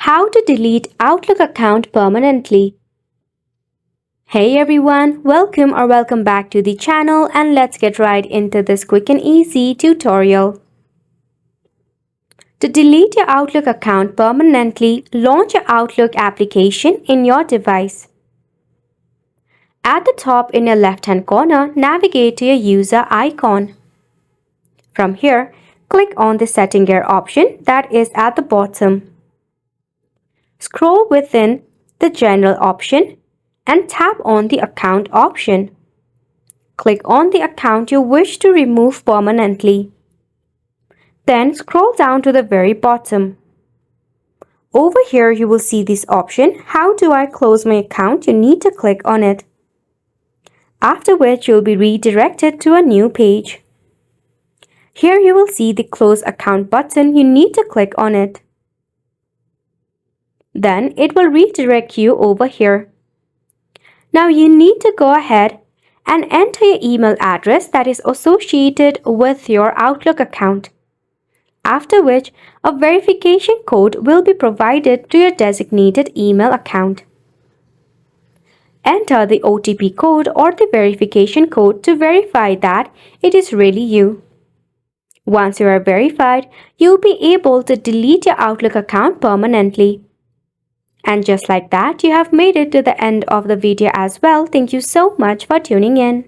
How to delete Outlook account permanently. Hey everyone, welcome back to the channel, and let's get right into this quick and easy tutorial. To delete your Outlook account permanently, launch your Outlook application in your device. At the top in your left-hand corner, navigate to your user icon. From here, click on the setting gear option that is at the bottom. Scroll within the General option and tap on the Account option. Click on the account you wish to remove permanently. Then scroll down to the very bottom. Over here you will see this option, How do I close my account? You need to click on it. After which you'll be redirected to a new page. Here you will see the Close Account button. You need to click on it. Then it will redirect you over here. Now you need to go ahead and enter your email address that is associated with your Outlook account. After which, a verification code will be provided to your designated email account. Enter the OTP code or the verification code to verify that it is really you. Once you are verified, you'll be able to delete your Outlook account permanently. And just like that, you have made it to the end of the video as well. Thank you so much for tuning in.